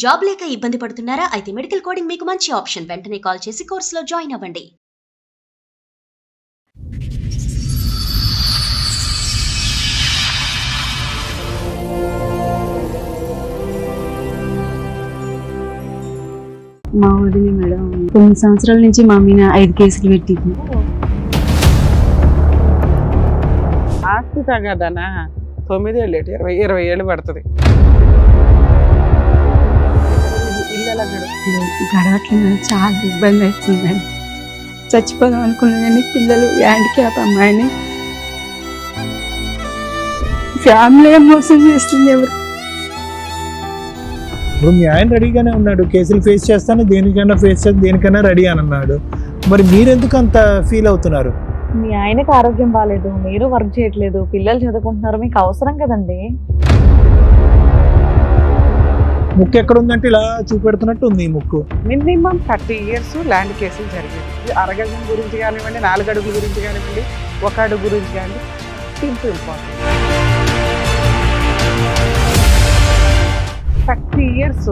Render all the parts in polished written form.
Job లేక ఇబ్బంది పడుతున్నారా? అయితే మెడికల్ కోడింగ్ మీకు మంచి ఆప్షన్. వెంటనే కాల్ చేసి కోర్సులో జాయిన్ అవ్వండి. మా వదిన మేడం 9 సంవత్సరాల నుంచి మా మీద 5 కేసులు పెట్టింది. ఆస్తి తగదనా 9 ఏళ్ళు 20 ఏళ్ళు పడుతుంది. ఇల్లు ఎలా గడుస్తుంది? గడవట్లేదు మేడం, చాలా ఇబ్బంది అవుతుంది మేడం. చచ్చిపోదాం అనుకున్నాను కానీ పిల్లలు హ్యాండిక్యాప్ అమ్మాయిని ఫ్యామిలీ మోసం చేస్తుంది. ఎవరు ఇప్పుడు మీ ఆయన రెడీగానే ఉన్నాడు, కేసులు ఫేస్ చేస్తాను, దేనికైనా ఫేస్ చేస్తాను, దేనికైనా రెడీ అని అన్నాడు. మరి మీరెందుకు అంత ఫీల్ అవుతున్నారు? మీ ఆయనకు ఆరోగ్యం బాగాలేదు, మీరు వర్క్ చేయట్లేదు, పిల్లలు చదువుకుంటున్నారు, మీకు అవసరం కదండి. ముక్కు ఎక్కడ ఉందంటే ఇలా చూపెడుతున్నట్టు ఉంది ఈ ముక్కు. మినిమం 30 years ల్యాండ్ కేసులు జరిగాయి. అరగజం గురించి కానివ్వండి, 4 అడుగుల గురించి కానివ్వండి, 1 అడుగు గురించి కానివ్వండి, సింపుల్ ఇంపార్టెంట్. 30 years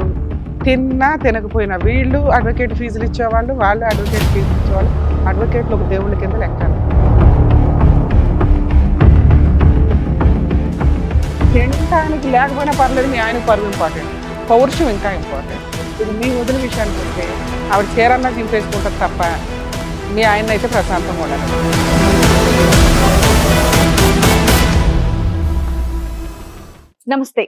తిన్నా తినకపోయినా వీళ్ళు అడ్వకేట్ ఫీజులు ఇచ్చేవాళ్ళు, వాళ్ళు అడ్వకేట్ ఫీజులు ఇచ్చేవాళ్ళు. అడ్వకేట్లు ఒక దేవుళ్ళ కింద లెక్కాలి. తినడానికి లేకపోయినా పర్లేదు, మీ ఆయన పరువు ఇంపార్టెంట్, పౌరుషం ఇంకా ఇంపార్టెంట్. ఇది మీ వదిన విషయానికి వస్తే ఆవిడ చీరన్నా చింపేసుకుంటారు తప్ప మీ ఆయన అయితే ప్రశాంతంగా ఉండాలి. నమస్తే,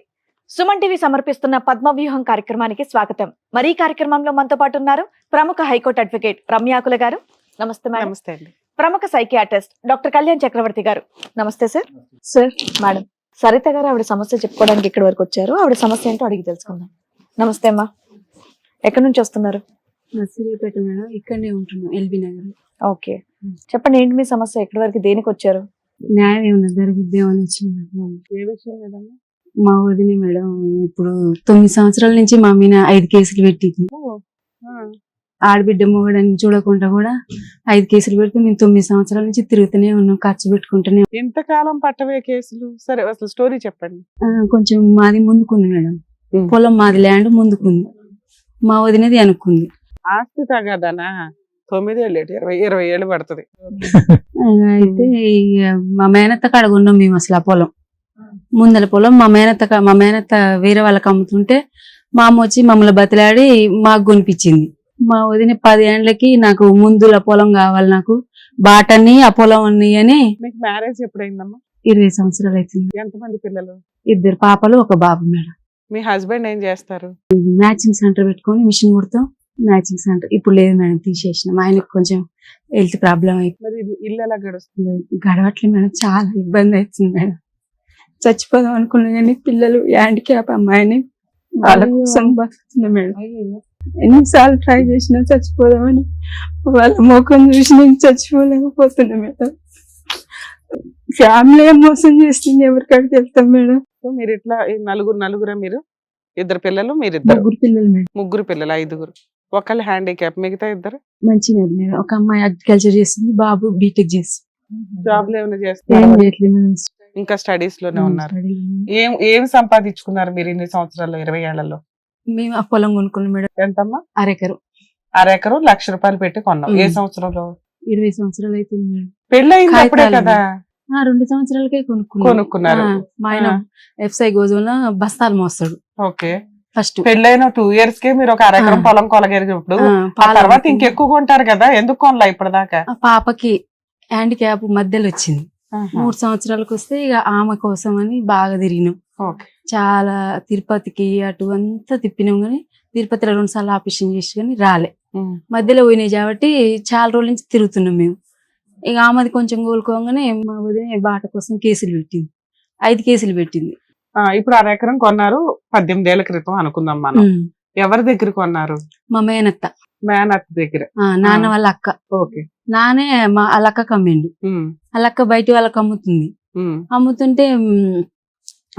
సుమన్ టీవీ సమర్పిస్తున్న పద్మవ్యూహం కార్యక్రమానికి స్వాగతం. మరి ఈ కార్యక్రమంలో మనతో పాటు ఉన్నారు ప్రముఖ హైకోర్టు అడ్వకేట్ రమ్యాకుల గారు. నమస్తే మేడం. నమస్తే అండి. ప్రముఖ సైకియాట్రిస్ట్ డాక్టర్ కళ్యాణ్ చక్రవర్తి గారు. నమస్తే సార్. సార్ మేడం సరిత గారు ఆవిడ సమస్య చెప్పుకోవడానికి ఇక్కడి వరకు వచ్చారు. ఆవిడ సమస్య ఏంటో అడిగి తెలుసుకుందాం. నమస్తే అమ్మా, ఎక్కడి నుంచి వస్తున్నారు? నర్సరీపేట మేడం, ఇక్కడనే ఉంటున్నాం, ఎల్బీ నగర్. ఓకే, చెప్పండి ఏంటి మీ సమస్య, ఎక్కడి వరకు దేనికి వచ్చారు? న్యాయం ఏమన్నా జరుగుద్దేమని వచ్చిన. ఏ విషయం లేదమ్మా? మా వదిన మేడం ఇప్పుడు 9 సంవత్సరాల నుంచి మా మీద 5 కేసులు పెట్టింది. ఆడబిడ్డ మొగడానికి చూడకుండా కూడా 5 కేసులు పెడితే మేము 9 సంవత్సరాల నుంచి తిరుగుతూనే ఉన్నాం, ఖర్చు పెట్టుకుంటూనే. ఎంతకాలం పట్టవే కేసులు? సరే అసలు స్టోరీ చెప్పండి. కొంచెం మాది ముందుకుంది మేడం, పొలం మాది, ల్యాండ్ ముందుకుంది, మా వదినది అనుకుంది. ఆస్తి తగదనా 9 ఏళ్ళు 20 ఏళ్ళు పడుతుంది. అయితే మా మేనత్త కాడ ఉన్నాం మేము. అసలు ఆ పొలం ముందల పొలం మా మేనత్త వేరే వాళ్ళకి అమ్ముతుంటే మా అమ్మ వచ్చి మమ్మల్ని బతిలాడి మాకు కొనిపించింది. మా వదిన 10 ఏండ్లకి నాకు ముందుల పొలం కావాలి, నాకు బాటని ఆ పొలం అన్ని అని. మీకు మ్యారేజ్ ఎప్పుడైందమ్మా? 20 సంవత్సరాలు అవుతుంది. ఎంతమంది పిల్లలు? 2 పాపలు 1 బాబు మేడం. మీ హస్బెండ్ ఏం చేస్తారు? మ్యాచింగ్ సెంటర్ పెట్టుకొని మిషన్ కుడతాం. మ్యాచింగ్ సెంటర్ ఇప్పుడు లేదు మేడం, తీసేసినాం. ఆయనకు కొంచెం హెల్త్ ప్రాబ్లం అయిపోయింది. మరి ఇల్లు ఎలా గడుస్తుంది? గడవట్లేదు మేడం, చాలా ఇబ్బంది అవుతుంది మేడం. చచ్చిపోదాం అనుకున్నా కానీ పిల్లలు హ్యాండిక్యాప్ అమ్మాయిని వాళ్ళ కోసం బతుకుతున్నా మేడం. ఎన్నిసార్లు ట్రై చేసినా చచ్చిపోదామని వాళ్ళ ముఖం చూసి నేను చచ్చిపోలేకపోతున్నా మేడం. ఫ్యామిలీ మోసం చేస్తుంది, ఎవరికాడికి వెళ్తాం మేడం. సో మీరు ఇట్లా నలుగురా? మీరు 2 పిల్లలు, మీరిద్దరు 3 పిల్లలు మేడం. 3 పిల్లలు, 5. ఒకళ్ళు హ్యాండిక్యాప్, మిగతా 2 మంచిగా మేడం. ఒక అమ్మాయి అగ్రికల్చర్ చేస్తుంది, బాబు బీటెక్ చేస్తుంది. జాబ్లు ఏమైనా ఏం చేస్తారు? చేయట్లేదు మేడం, ఇంకా స్టడీస్ లోనే ఉన్నారు. ఏం సంపాదించుకున్నారు మీరు ఇన్ని సంవత్సరాల్లో, 20 ఏళ్లలో? మేము ఆ పొలం కొనుక్కున్నాం మేడం. ఎంతమ్మా? అరెకరు. అరెకరు ₹1,00,000 పెట్టి కొన్నాం. ఏ సంవత్సరంలో? 20 సంవత్సరాలు అవుతుంది మేడం. పెళ్ళి అయింది అప్పుడే కాగితాలు. కదా? 2 సంవత్సరాలకే కొనుక్కున్నారు. మా ఆయన ఎఫ్ఐ గోజులో బస్తాలు మోస్తాడు. ఓకే. ఫస్ట్ పెళ్ళైన 2 years కే మీరు ఒక అరెకరం పొలం కొలగలిగినప్పుడు ఆ తర్వాత ఇంకెక్కువ కొంటారు కదా, ఎందుకు కొనలా ఇప్పటిదాకా? పాపకి హ్యాండిక్యాప్ మధ్యలో వచ్చింది. 3 సంవత్సరాలకు వస్తే ఇక ఆమె కోసం అని బాగా తిరిగినాం. చాలా తిరుపతికి అటు అంతా తిప్పినాం, కానీ తిరుపతిలో 2 సార్లు ఆపరేషన్ చేసి కానీ రాలే. మధ్యలో పోయినాయి కాబట్టి చాలా రోజుల నుంచి తిరుగుతున్నాం మేము. ఇక ఆమెది కొంచెం కోలుకోగానే మా వదిన బాట కోసం కేసులు పెట్టింది, 5 కేసులు పెట్టింది. ఇప్పుడు అరెకరం కొన్నారు 18 ఏళ్ల క్రితం అనుకుందాం మనం. ఎవరి దగ్గర కొన్నారు? మా మేనత్త దగ్గర. నాన్న వాళ్ళ అక్క. ఓకే. నానే మా వాళ్ళ అక్కకి అమ్మిండు. వాళ్ళ అక్క బయట వాళ్ళకి అమ్ముతుంది. అమ్ముతుంటే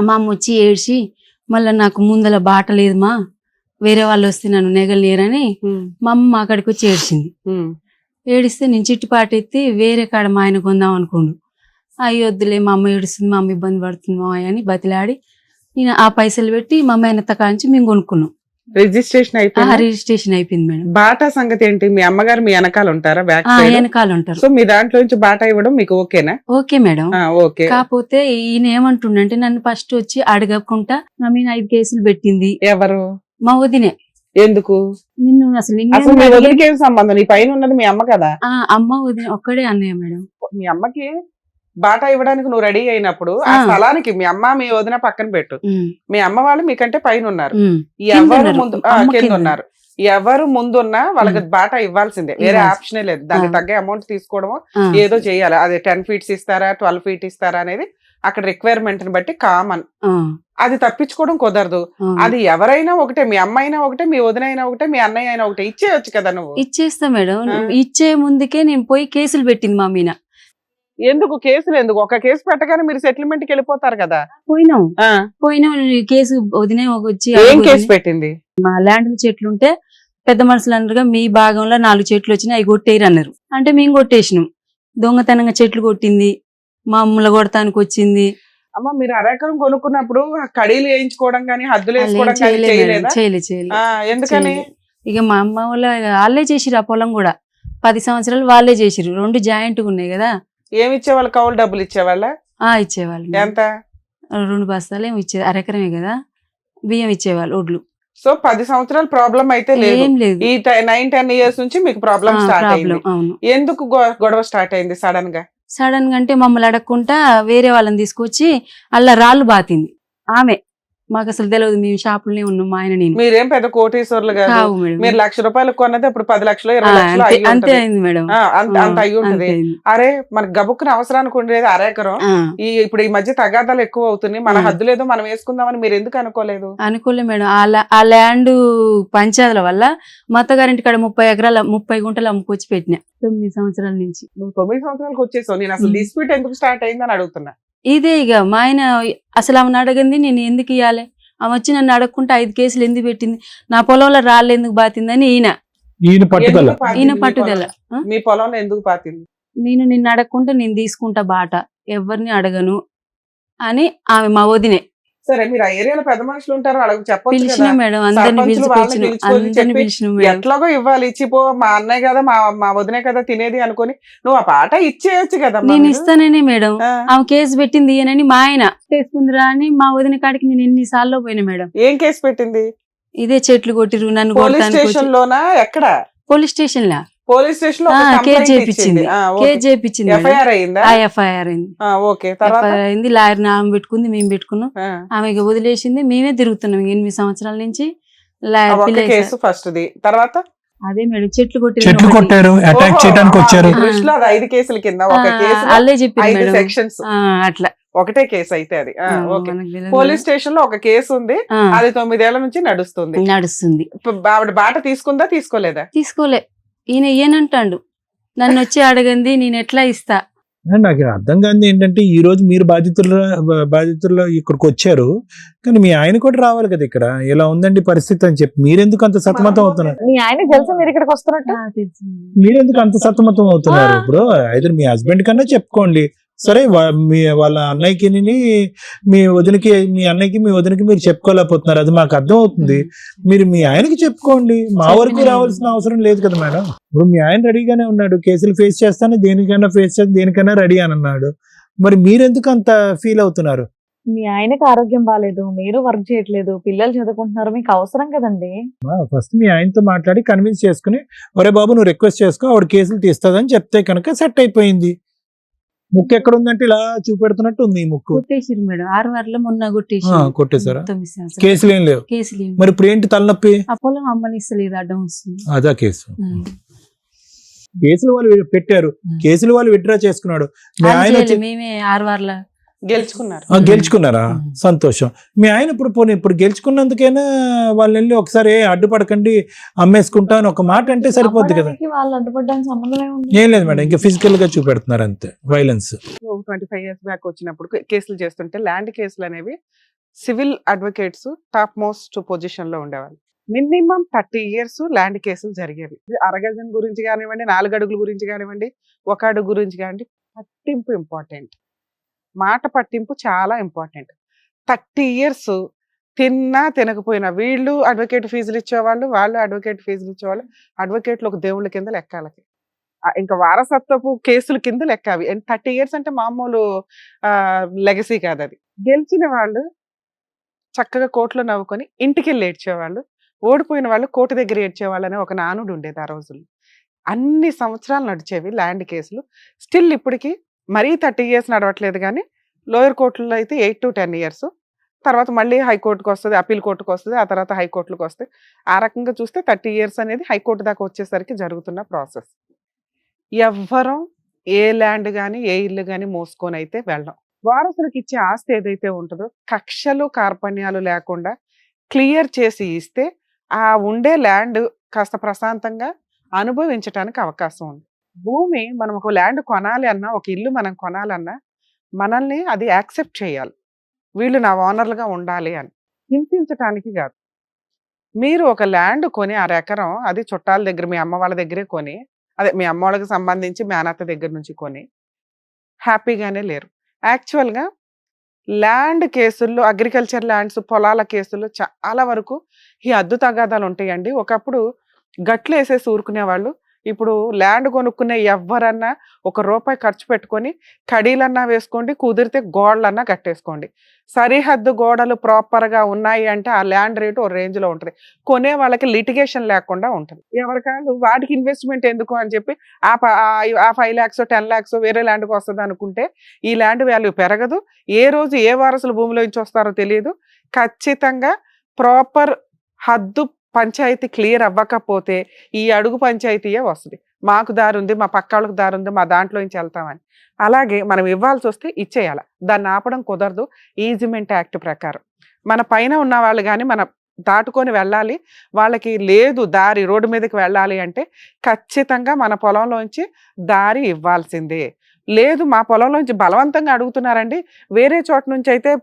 మా అమ్మ వచ్చి ఏడ్చి, మళ్ళీ నాకు ముందల బాట లేదు మా, వేరే వాళ్ళు వస్తే నన్ను నెగలేరని మా అమ్మ అక్కడికి వచ్చి ఏడ్చింది. ఏడిస్తే నేను చిట్టుపాటు ఎత్తి వేరే కాడ మా ఆయన కొందాం అనుకోండు. అయ్యొద్దులే, మా అమ్మ ఏడుస్తుంది, మా అమ్మ ఇబ్బంది పడుతుంది మా అని బతిలాడి నేను ఆ పైసలు పెట్టి మా మేనత్త కాంచి మేము కొనుక్కున్నాం. రిజిస్ట్రేషన్ అయిపోయింది. రిజిస్ట్రేషన్ అయిపోయింది మేడం. బాటా సంగతి ఏంటి? మీ అమ్మగారు మీ వెనకాల ఉంటారా? బ్యాక్ సైడ్ వెనకాల ఉంటారు. సో మీ దాంట్లో నుంచి బాటా ఇవ్వడం మీకు ఓకేనా? Okay madam. ఓకే. కాకపోతే ఈయన ఏమంటుండంటే నన్ను ఫస్ట్ వచ్చి అడగకుండా నా మీద 5 కేసులు పెట్టింది. ఎవరు? మా వదినే. ఎందుకు? నిన్ను అసలు అసలు మీ వదిలికి ఏం సంబంధం? నీ పైన ఉన్నది మీ అమ్మ కదా. అమ్మ వదిన ఒక్కడే అన్నయ్య మేడం. మీ అమ్మకి బాటా ఇవ్వడానికి నువ్వు రెడీ అయినప్పుడు ఆ స్థలానికి మీ అమ్మ మీ వదిన పక్కన పెట్టు. మీ అమ్మ వాళ్ళు మీకంటే పైన ఉన్నారు, ఎవరు ముందు కింద ఉన్నారు. ఎవరు ముందున్నా వాళ్ళకి బాటా ఇవ్వాల్సిందే, వేరే ఆప్షనే లేదు. దానికి తగ్గ అమౌంట్ తీసుకోవడమో ఏదో చేయాలి. అది 10 feet ఇస్తారా 12 feet ఇస్తారా అనేది అక్కడ రిక్వైర్మెంట్ ని బట్టి కామన్. అది తప్పించుకోవడం కుదరదు. అది ఎవరైనా ఒకటే, మీ అమ్మ అయినా ఒకటే, మీ వదిన అయినా ఒకటే, మీ అన్నయ్య అయినా ఒకటే. ఇచ్చేయచ్చు కదా నువ్వు. ఇచ్చేస్తా మేడం. ఇచ్చే ముందుకే నేను పోయి కేసులు పెట్టింది మా మీన. ఎందుకు కేసులు? ఎందుకు? ఒక కేసు పెట్టగానే మీరు సెటిల్మెంట్ కి వెళ్ళిపోతారు కదా. పోయినాం కేసు వదినే వచ్చి ఏం కేసు పెట్టింది? మా ల్యాండ్ చెట్లుంటే పెద్ద మనుషులు అన్నారుగా మీ భాగంలో 4 చెట్లు వచ్చినాయి అవి కొట్టేయరు అన్నారు. అంటే మేము కొట్టేసినాం. దొంగతనంగా చెట్లు కొట్టింది, మా అమ్మల కొడతానికి వచ్చింది. అమ్మ మీరు అరెకరం కొనుక్కున్నప్పుడు కడీలు వేయించుకోవడం కానీ హద్దులు వేసుకోవడం కానీ చేయలేదా? చేయలేదు. ఎందుకని? ఇక మా అమ్మ వాళ్ళే చేసిరు. ఆ పొలం కూడా 10 సంవత్సరాలు వాళ్ళే చేసిరు. 2 జాయింట్ ఉన్నాయి కదా. ఏమి ఇచ్చేవాళ్ళు? కౌలు డబ్బులు ఇచ్చేవాళ్ళ? ఇచ్చేవాళ్ళు. ఎంత? 2 బస్తాలు ఏమి ఇచ్చేది, అరెకరమే కదా. బియ్యం ఇచ్చేవాళ్ళు, ఒడ్లు. సో 10 సంవత్సరాలు ప్రాబ్లం అయితే లేదు. ఈ 9-10 years నుంచి మీకు ప్రాబ్లం స్టార్ట్ అయింది. ఎందుకు గొడవ స్టార్ట్ అయింది సడన్ గా? అంటే మమ్మల్ని అడగకుండా వేరే వాళ్ళని తీసుకొచ్చి అలా రాళ్ళు బాతింది ఆమె. మాకు అసలు తెలియదు, మేము షాపులోనే ఉన్నాం మా ఆయన నేను. మీరేం పెద్ద కోటీశ్వర్లు కాదు. మీరు ₹1,00,000 కొన్నది ఇప్పుడు 10 లక్షలు 20 లక్షలు అంతే అయింది మేడం. అంత అయ్యి ఉంటుంది. అరే మనకు గబుక్కున అవసరానికి ఉండేది అరెకరం. ఇప్పుడు ఈ మధ్య తగాదాలు ఎక్కువ అవుతున్నాయి, మన హద్దు లేదో మనం వేసుకుందామని మీరు ఎందుకు అనుకోలేదు? అనుకోలే మేడం. ఆ ల్యాండ్ పంచాయతీల వల్ల మత్తగారింటి కాడ 30 గుంటలు అమ్ముకొచ్చి పెట్టినా 9 సంవత్సరాల నుంచి. నువ్వు 9 సంవత్సరాలకు వచ్చేసావు. నేను అసలు డిస్ప్యూట్ ఎందుకు స్టార్ట్ అయిందని అడుగుతున్నా. ఇదే ఇక మా ఆయన అసలు ఆమెను అడగంది నేను ఎందుకు ఇవ్వాలి, ఆమె వచ్చి నన్ను అడగకుండా 5 కేసులు ఎందుకు పెట్టింది, నా పొలంలో రాళ్ళు ఎందుకు బాతిందని ఈయన పట్టుదల. మీ పొలంలో ఎందుకు పాతింది? నేను నిన్ను అడగకుండా నేను తీసుకుంటా బాట, ఎవరిని అడగను అని ఆమె మా వదినే. సరే మీరు ఆ ఏరియాలో పెద్ద మనుషులు ఉంటారు, వాళ్ళకి చెప్పొచ్చు కదా. మేడం అందరిని పిలిచిన ఎట్లాగో ఇవ్వాలి, ఇచ్చిపో మా అన్నయ్య కదా మా వదినే కదా తినేది అనుకుని నువ్వు ఆ పాట ఇచ్చేయచ్చు కదా. నేను ఇస్తాననే మేడం. ఆమె కేసు పెట్టింది ఈయనని మా ఆయన చేసుకుందిరా అని మా వదిన కాడికి నేను ఎన్నిసార్లు పోయినా మేడం. ఏం కేసు పెట్టింది? ఇదే చెట్లు కొట్టిరు నన్ను. పోలీస్ స్టేషన్ లోనా? ఎక్కడ? పోలీస్ స్టేషన్ లా. పోలీస్ స్టేషన్ లో కేసు చేయించింది. ఎఫ్ఐఆర్ అయిందా? ఎఫ్ఐఆర్ అయింది. ఓకే. తర్వాత అయింది. లాయర్ ఆమె పెట్టుకుంది, మేము పెట్టుకున్నాం. ఆమెకి వదిలేసింది, మేమే తిరుగుతున్నాం 8 సంవత్సరాల నుంచి. Case first the. తర్వాత అదే మేడం చెట్లు కొట్టారు, అటాక్ చేయడానికి వచ్చారు. 5 కేసుల కింద ఒక కేసు, అల్లే చెప్పి సెక్షన్స్ అట్లా ఒకటే కేసు అయితే అది. పోలీస్ స్టేషన్ లో ఒక కేసు ఉంది, అది 9 ఏళ్ల నుంచి నడుస్తుంది. ఆవిడ బాట తీసుకుందా తీసుకోలేదా? తీసుకోలే. ఈయన ఏనంటాడు నన్ను వచ్చి అడగంది నేను ఎట్లా ఇస్తా. నాకు అర్థం కాదు ఏంటంటే ఈ రోజు మీరు బాధితుల్లో ఇక్కడికి వచ్చారు, కానీ మీ ఆయన కూడా రావాలి కదా. ఇక్కడ ఇలా ఉందండి పరిస్థితి అని చెప్పి మీరెందుకు అంత సతమతం అవుతున్నారు? మీ ఆయన తెలుసా మీరు ఇక్కడికి వస్తున్నట్టు? మీరెందుకు అంత సతమతం అవుతున్నారు? ఇప్పుడు అయితే మీ హస్బెండ్ కన్నా చెప్పుకోండి. సరే వాళ్ళ అన్నయ్యకి మీ వదినకి, మీ అన్నయ్యకి మీ వదినకి మీరు చెప్పుకోలేకపోతున్నారు, అది మాకు అర్థం అవుతుంది. మీరు మీ ఆయనకి చెప్పుకోండి, మా వరకు రావాల్సిన అవసరం లేదు కదా మేడం. ఇప్పుడు మీ ఆయన రెడీగానే ఉన్నాడు, కేసులు ఫేస్ చేస్తాను, దేనికైనా రెడీ అని అన్నాడు. మరి మీరెందుకు అంత ఫీల్ అవుతున్నారు? మీ ఆయనకి ఆరోగ్యం బాగాలేదు, మీరు వర్క్ చేయట్లేదు, పిల్లలు చదువుకుంటున్నారు, మీకు అవసరం కదండి. ఫస్ట్ మీ ఆయనతో మాట్లాడి కన్విన్స్ చేసుకుని, ఒరే బాబు నువ్వు రిక్వెస్ట్ చేసుకో, ఆవిడ కేసులు తీస్తుందని చెప్తే కనుక సెట్ అయిపోయింది. ముక్కు ఎక్కడ ఉందంటే ఇలా చూపెడుతున్నట్టు ఉంది. ఈ ముక్కు కొట్టేసారు మేడం. 6 వారాల మొన్న కొట్టేశారా? కేసులు ఏం లేవు. మరి ఇప్పుడు ఏంటి తలనొప్పి? అపోలో అమ్మనిస్తలేదు, అడ్డం వస్తుంది. అదా కేసు. కేసులు వాళ్ళు పెట్టారు, కేసులు వాళ్ళు విత్డ్రా చేసుకున్నాడు. మేమే 6 వారాల గెలుచుకున్నారా? సంతోషం. మీ ఆయన ఇప్పుడు గెలుచుకున్నందుకైనా వాళ్ళు వెళ్ళి ఒకసారి అడ్డుపడకండి అమ్మేసుకుంటా అని ఒక మాట అంటే సరిపోద్ది కదా. ఏం లేదు మేడం, ఇంకా ఫిజికల్ గా చూపెడుతున్నారు అంతే, వైలెన్స్. 25 years బ్యాక్ వచ్చినప్పుడు కేసులు చేస్తుంటే ల్యాండ్ కేసులు అనేవి civil advocates top most position లో ఉండేవాళ్ళు. మినిమం 30 years ల్యాండ్ కేసులు జరిగేవి. అరగజం గురించి కానివ్వండి, 4 అడుగుల గురించి కానివ్వండి, 1 అడుగు గురించి కానివ్వండి, పట్టింపు ఇంపార్టెంట్, మాట పట్టింపు చాలా ఇంపార్టెంట్. 30 years తిన్నా తినకపోయినా వీళ్ళు అడ్వకేట్ ఫీజులు ఇచ్చేవాళ్ళు, వాళ్ళు అడ్వకేట్ ఫీజులు ఇచ్చేవాళ్ళు. అడ్వకేట్లు ఒక దేవుళ్ళ కింద లెక్కాలకి. ఇంకా వారసత్వపు కేసుల కింద లెక్క అవి. 30 ఇయర్స్ అంటే మామూలు లెగసీ కాదు అది. గెలిచిన వాళ్ళు చక్కగా కోర్టులో నవ్వుకొని ఇంటికెళ్ళి ఏడ్చేవాళ్ళు, ఓడిపోయిన వాళ్ళు కోర్టు దగ్గర ఏడ్చేవాళ్ళు అనే ఒక నానుడు ఉండేది ఆ రోజుల్లో. అన్ని సంవత్సరాలు నడిచేవి ల్యాండ్ కేసులు. స్టిల్ ఇప్పటికి మరీ 30 ఇయర్స్ నడవట్లేదు కానీ లోయర్ కోర్టులో అయితే 8 to 10 ఇయర్స్, తర్వాత మళ్ళీ హైకోర్టుకు వస్తుంది, అప్పీల్ కోర్టుకు వస్తుంది, ఆ తర్వాత హైకోర్టులకు వస్తాయి. ఆ రకంగా చూస్తే 30 ఇయర్స్ అనేది హైకోర్టు దాకా వచ్చేసరికి జరుగుతున్న ప్రాసెస్. ఎవ్వరం ఏ ల్యాండ్ కానీ ఏ ఇల్లు కానీ మోసుకొని అయితే వెళ్ళం. వారసులకు ఇచ్చే ఆస్తి ఏదైతే ఉంటుందో కక్షలు కార్పణ్యాలు లేకుండా క్లియర్ చేసి ఇస్తే ఆ ఉండే ల్యాండ్ కాస్త ప్రశాంతంగా అనుభవించడానికి అవకాశం ఉంది. భూమి మనం ఒక ల్యాండ్ కొనాలి అన్నా, ఒక ఇల్లు మనం కొనాలన్నా మనల్ని అది యాక్సెప్ట్ చేయాలి. వీళ్ళు నా ఓనర్లుగా ఉండాలి అని, హింసించటానికి కాదు. మీరు ఒక ల్యాండ్ కొని 1/2 ఎకరం అది చుట్టాల దగ్గర మీ అమ్మ వాళ్ళ దగ్గరే కొని, అదే మీ అమ్మ వాళ్ళకి సంబంధించి మేనత్త దగ్గర నుంచి కొని హ్యాపీగానే లేరు. యాక్చువల్గా ల్యాండ్ కేసుల్లో, అగ్రికల్చర్ ల్యాండ్స్ పొలాల కేసుల్లో చాలా వరకు ఈ అద్దు తగాదాలు ఉంటాయండి. ఒకప్పుడు గట్లు వేసేసి ఊరుకునేవాళ్ళు. ఇప్పుడు ల్యాండ్ కొనుక్కునే ఎవ్వరన్నా ₹1 ఖర్చు పెట్టుకొని కడీలన్నా వేసుకోండి, కుదిరితే గోడలన్నా కట్టేసుకోండి. సరిహద్దు గోడలు ప్రాపర్గా ఉన్నాయి అంటే ఆ ల్యాండ్ రేటు ఓ రేంజ్లో ఉంటుంది. కొనే వాళ్ళకి లిటిగేషన్ లేకుండా ఉంటుంది. ఎవరికాళ్ళు వాటికి ఇన్వెస్ట్మెంట్ ఎందుకు అని చెప్పి ఆ 5 lakhs 10 lakhs వేరే ల్యాండ్కి వస్తుంది అనుకుంటే ఈ ల్యాండ్ వాల్యూ పెరగదు. ఏ రోజు ఏ వారసులు భూమిలో నుంచి వస్తారో తెలియదు. ఖచ్చితంగా ప్రాపర్ హద్దు పంచాయతీ క్లియర్ అవ్వకపోతే ఈ అడుగు పంచాయతీయే వస్తుంది. మాకు దారి ఉంది, మా పక్క వాళ్ళకి దారి ఉంది, మా దాంట్లో నుంచి వెళ్తామని. అలాగే మనం ఇవ్వాల్సి వస్తే ఇచ్చేయాలి. దాన్ని ఆపడం కుదరదు. ఈజిమెంట్ యాక్ట్ ప్రకారం మన పైన ఉన్న వాళ్ళు కానీ మన దాటుకొని వెళ్ళాలి, వాళ్ళకి లేదు దారి రోడ్డు మీదకి వెళ్ళాలి అంటే ఖచ్చితంగా మన పొలంలోంచి దారి ఇవ్వాల్సిందే. లేదు మా పొలంలోంచి బలవంతంగా అడుగుతున్నారండి, వేరే చోట నుంచి అయితే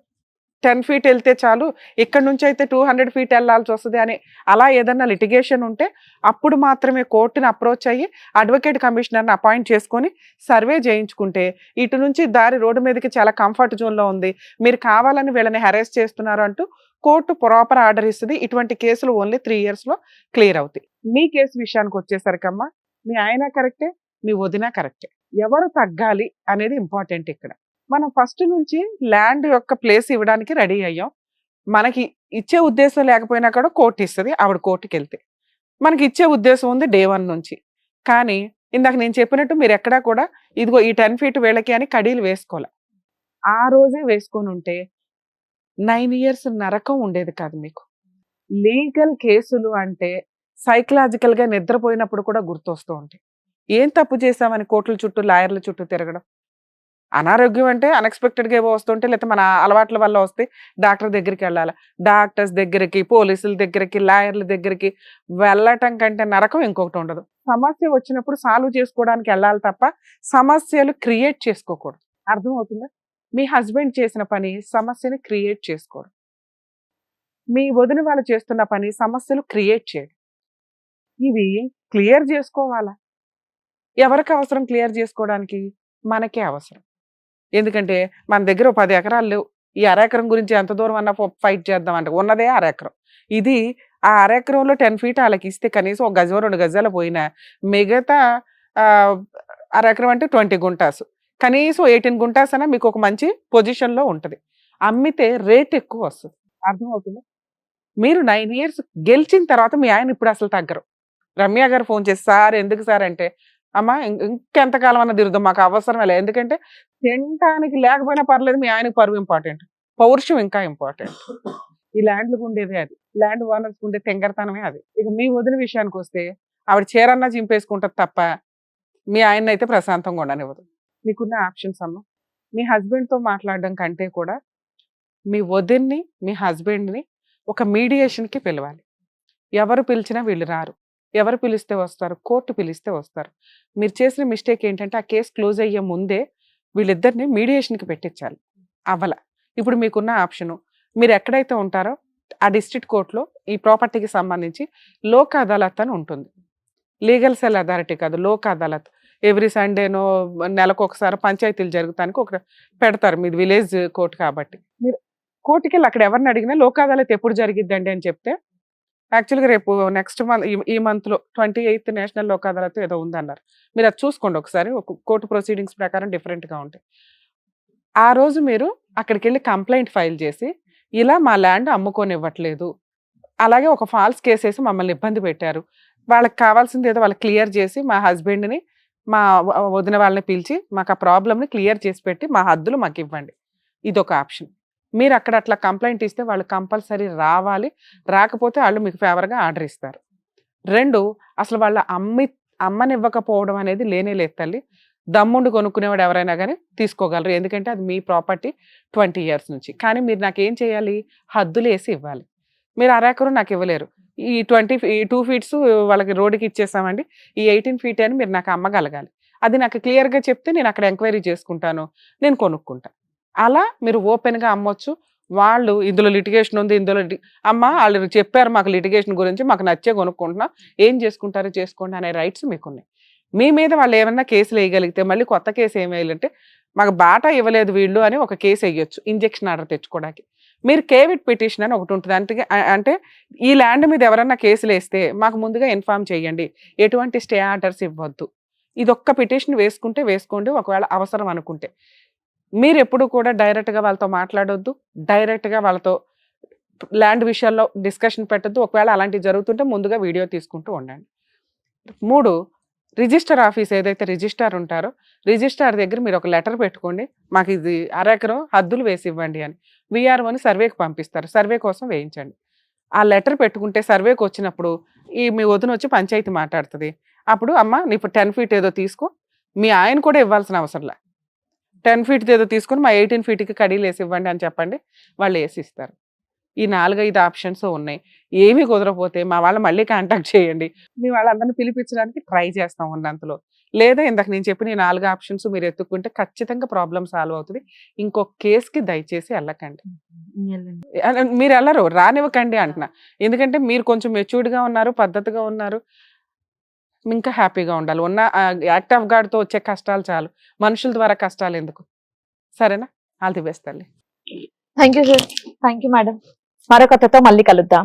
10 feet వెళ్తే చాలు, ఇక్కడ నుంచి అయితే 200 feet వెళ్ళాల్సి వస్తుంది అని అలా ఏదన్నా లిటిగేషన్ ఉంటే అప్పుడు మాత్రమే కోర్టుని అప్రోచ్ అయ్యి అడ్వకేట్ కమిషనర్ని అపాయింట్ చేసుకొని సర్వే చేయించుకుంటే, ఇటు నుంచి దారి రోడ్డు మీదకి చాలా కంఫర్ట్ జోన్లో ఉంది, మీరు కావాలని వీళ్ళని హెరాస్ చేస్తున్నారు అంటూ కోర్టు ప్రాపర్ ఆర్డర్ ఇస్తుంది. ఇటువంటి కేసులు ఓన్లీ 3 yearsలో క్లియర్ అవుతాయి. మీ కేసు విషయానికి వచ్చేసరికమ్మా మీ ఆయన కరెక్టే, మీ వదిన కరెక్టే. ఎవరు తగ్గాలి అనేది ఇంపార్టెంట్. ఇక్కడ మనం ఫస్ట్ నుంచి ల్యాండ్ యొక్క ప్లేస్ ఇవ్వడానికి రెడీ అయ్యాం. మనకి ఇచ్చే ఉద్దేశం లేకపోయినా కూడా కోర్టు ఇస్తుంది. ఆవిడ కోర్టుకి వెళ్తే మనకి ఇచ్చే ఉద్దేశం ఉంది డే 1 నుంచి. కానీ ఇందాక నేను చెప్పినట్టు మీరు ఎక్కడా కూడా ఇదిగో ఈ 10 feet వీళ్ళకి అని కడీలు వేసుకోవాలి. ఆ రోజే వేసుకొని ఉంటే 9 years నరకం ఉండేది కాదు మీకు. లీగల్ కేసులు అంటే సైకలాజికల్గా నిద్రపోయినప్పుడు కూడా గుర్తొస్తూ ఉంటాయి. ఏం తప్పు చేసామని కోర్టుల చుట్టూ లాయర్ల చుట్టూ తిరగడం. అనారోగ్యం అంటే అన్ఎక్స్పెక్టెడ్గా ఏవో వస్తుంటే, లేకపోతే మన అలవాట్ల వల్ల వస్తే డాక్టర్ దగ్గరికి వెళ్ళాలి. డాక్టర్స్ దగ్గరికి, పోలీసుల దగ్గరికి, లాయర్ల దగ్గరికి వెళ్ళటం కంటే నరకం ఇంకొకటి ఉండదు. సమస్య వచ్చినప్పుడు సాల్వ్ చేసుకోవడానికి వెళ్ళాలి తప్ప సమస్యలు క్రియేట్ చేసుకోకూడదు. అర్థమవుతుందా? మీ హస్బెండ్ చేసిన పని సమస్యని క్రియేట్ చేసుకోవడం, మీ వదిన వాళ్ళు చేస్తున్న పని సమస్యలు క్రియేట్ చేయడం. ఇవి క్లియర్ చేసుకోవాలా? ఎవరికి అవసరం క్లియర్ చేసుకోవడానికి? మనకే అవసరం. ఎందుకంటే మన దగ్గర 10 ఎకరాలు లేవు. ఈ 1/2 ఎకరం గురించి ఎంత దూరం అన్నా ఫైట్ చేద్దాం అంటే ఉన్నదే 1/2 ఎకరం. ఇది ఆ 1/2 ఎకరంలో 10 feet వాళ్ళకి ఇస్తే కనీసం 1 గజం 2 గజాలు పోయినా మిగతా 1/2 ఎకరం అంటే 20 గుంటాస్, కనీసం 18 గుంటాస్ అన్నా మీకు ఒక మంచి పొజిషన్లో ఉంటుంది. అమ్మితే రేట్ ఎక్కువ వస్తుంది. అర్థమవుతుంది? మీరు 9 years గెలిచిన తర్వాత మీ ఆయన ఇప్పుడు అసలు తగ్గరు. రమ్య గారు ఫోన్ చేసి సార్ ఎందుకు సార్ అంటే, అమ్మా ఇంకెంతకాలం అన్న తిరుగుదాం, మాకు అవసరం లేదు. ఎందుకంటే తినటానికి లేకపోయినా పర్లేదు, మీ ఆయనకు పరువు ఇంపార్టెంట్, పౌరుషం ఇంకా ఇంపార్టెంట్. ఈ ల్యాండ్లకు ఉండేదే అది. ల్యాండ్ ఓనర్స్ ఉండే తెంగరతనమే అది. ఇక మీ వదిన విషయానికి వస్తే ఆవిడ చీరన్నా చింపేసుకుంటుంది తప్ప మీ ఆయన అయితే ప్రశాంతంగా ఉండనివ్వదు. మీకున్న ఆప్షన్స్ అమ్మ, మీ హస్బెండ్తో మాట్లాడడం కంటే కూడా మీ వదిన్ని మీ హస్బెండ్ని ఒక మీడియేషన్కి పిలవాలి. ఎవరు పిలిచినా వీళ్ళు రారు. ఎవరు పిలిస్తే వస్తారు? కోర్టు పిలిస్తే వస్తారు. మీరు చేసిన మిస్టేక్ ఏంటంటే ఆ కేసు క్లోజ్ అయ్యే ముందే వీళ్ళిద్దరిని మీడియేషన్కి పెట్టించాలి. అవ్వల. ఇప్పుడు మీకున్న ఆప్షను, మీరు ఎక్కడైతే ఉంటారో ఆ డిస్ట్రిక్ట్ కోర్టులో ఈ ప్రాపర్టీకి సంబంధించి లోక్ అదాలత్ అని ఉంటుంది. లీగల్ సెల్ అథారిటీ కాదు, లోక్ అదాలత్. ఎవ్రీ సండేనో నెలకు ఒకసారి పంచాయతీలు జరుగుతానికి ఒక పెడతారు. మీది విలేజ్ కోర్టు కాబట్టి మీరు కోర్టుకి వెళ్ళి అక్కడ ఎవరిని అడిగినా లోక్ అదాలత్ ఎప్పుడు జరిగిద్దండి అని చెప్తే యాక్చువల్గా రేపు నెక్స్ట్ మంత్ ఈ మంత్లో 28th నేషనల్ లోక్ అదాలత్ ఏదో ఉందన్నారు. మీరు అది చూసుకోండి ఒకసారి, ఒక కోర్టు ప్రొసీడింగ్స్ ప్రకారం డిఫరెంట్గా ఉంటాయి. ఆ రోజు మీరు అక్కడికి వెళ్ళి కంప్లైంట్ ఫైల్ చేసి ఇలా మా ల్యాండ్ అమ్ముకోనివ్వట్లేదు, అలాగే ఒక ఫాల్స్ కేసు వేసి మమ్మల్ని ఇబ్బంది పెట్టారు, వాళ్ళకి కావాల్సింది ఏదో వాళ్ళకి క్లియర్ చేసి మా హస్బెండ్ని మా వదిన వాళ్ళని పిలిచి మాకు ఆ ప్రాబ్లమ్ని క్లియర్ చేసి పెట్టి మా హద్దులు మాకు ఇవ్వండి. ఇదొక ఆప్షన్. మీరు అక్కడ అట్లా కంప్లైంట్ ఇస్తే వాళ్ళు కంపల్సరీ రావాలి, రాకపోతే వాళ్ళు మీకు ఫేవర్గా ఆర్డర్ ఇస్తారు. 2, అసలు వాళ్ళ అమ్మనివ్వకపోవడం అనేది లేనే లేదు తల్లి. దమ్ముండి కొనుక్కునేవాడు ఎవరైనా కానీ తీసుకోగలరు, ఎందుకంటే అది మీ ప్రాపర్టీ 20 years నుంచి. కానీ మీరు నాకు ఏం చేయాలి, హద్దులు వేసి ఇవ్వాలి. మీరు అరెకరు నాకు ఇవ్వలేరు, ఈ 2 feet వాళ్ళకి రోడ్డుకి ఇచ్చేసామండి, ఈ 18 feet అని మీరు నాకు అమ్మగలగాలి. అది నాకు క్లియర్గా చెప్తే నేను అక్కడ ఎంక్వైరీ చేసుకుంటాను, నేను కొనుక్కుంటాను. అలా మీరు ఓపెన్గా అమ్మొచ్చు. వాళ్ళు ఇందులో లిటిగేషన్ ఉంది, ఇందులో అమ్మ వాళ్ళు చెప్పారు మాకు లిటిగేషన్ గురించి, మాకు నచ్చే కొనుక్కుంటున్నాం, ఏం చేసుకుంటారో చేసుకోండి అనే రైట్స్ మీకున్నాయి. మీ మీద వాళ్ళు ఏమన్నా కేసులు వేయగలిగితే మళ్ళీ కొత్త కేసు ఏం వేయాలంటే మాకు బాటా ఇవ్వలేదు వీళ్ళు అని ఒక కేసు వేయొచ్చు, ఇంజెక్షన్ ఆర్డర్ తెచ్చుకోవడానికి. మీరు కేవిట్ పిటిషన్ అని ఒకటి ఉంటుంది. అంటే ఈ ల్యాండ్ మీద ఎవరన్నా కేసులు వేస్తే మాకు ముందుగా ఇన్ఫార్మ్ చేయండి, ఎటువంటి స్టే ఆర్డర్స్ ఇవ్వద్దు. ఇదొక్క పిటిషన్ వేసుకోండి ఒకవేళ అవసరం అనుకుంటే. మీరు ఎప్పుడు కూడా డైరెక్ట్గా వాళ్ళతో మాట్లాడొద్దు, డైరెక్ట్గా వాళ్ళతో ల్యాండ్ విషయాల్లో డిస్కషన్ పెట్టద్దు. ఒకవేళ అలాంటివి జరుగుతుంటే ముందుగా వీడియో తీసుకుంటూ ఉండండి. 3, రిజిస్టర్ ఆఫీస్ ఏదైతే రిజిస్టార్ ఉంటారో రిజిస్టార్ దగ్గర మీరు ఒక లెటర్ పెట్టుకోండి, మాకు ఇది అరెకరం హద్దులు వేసి ఇవ్వండి అని. VROని సర్వేకి పంపిస్తారు, సర్వే కోసం వేయించండి. ఆ లెటర్ పెట్టుకుంటే సర్వేకి వచ్చినప్పుడు మీ వదిన వచ్చి పంచాయతీ మాట్లాడుతుంది. అప్పుడు అమ్మ నీకు 10 feet ఏదో తీసుకో, మీ ఆయన కూడా ఇవ్వాల్సిన అవసరంలా, 10 feet ఏదో తీసుకుని మా 18 feetకి కడీలు వేసి ఇవ్వండి అని చెప్పండి, వాళ్ళు వేసి ఇస్తారు. ఈ 4-5 ఆప్షన్స్ ఉన్నాయి. ఏమీ కుదరపోతే మా వాళ్ళు మళ్ళీ కాంటాక్ట్ చేయండి, మీ వాళ్ళందరినీ పిలిపించడానికి ట్రై చేస్తాం ఉన్నంతలో. లేదా ఇందాక నేను చెప్పిన ఈ 4 ఆప్షన్స్ మీరు ఎత్తుక్కుంటే ఖచ్చితంగా ప్రాబ్లం సాల్వ్ అవుతుంది. ఇంకొక కేసుకి దయచేసి వెళ్ళకండి. మీరు వెళ్ళరు, రానివ్వకండి అంటున్నా. ఎందుకంటే మీరు కొంచెం మెచ్యూర్డ్గా ఉన్నారు, పద్ధతిగా ఉన్నారు, ఇంకా హ్యాపీగా ఉండాలి. ఉన్న యాక్ట్ ఆఫ్ గాడ్తో వచ్చే కష్టాలు చాలు, మనుషుల ద్వారా కష్టాలు ఎందుకు? సరేనా? ఆల్ ది బెస్ట్ తల్లి. Thank you sir. Thank you madam. మరొక కథతో మళ్ళీ కలుద్దాం.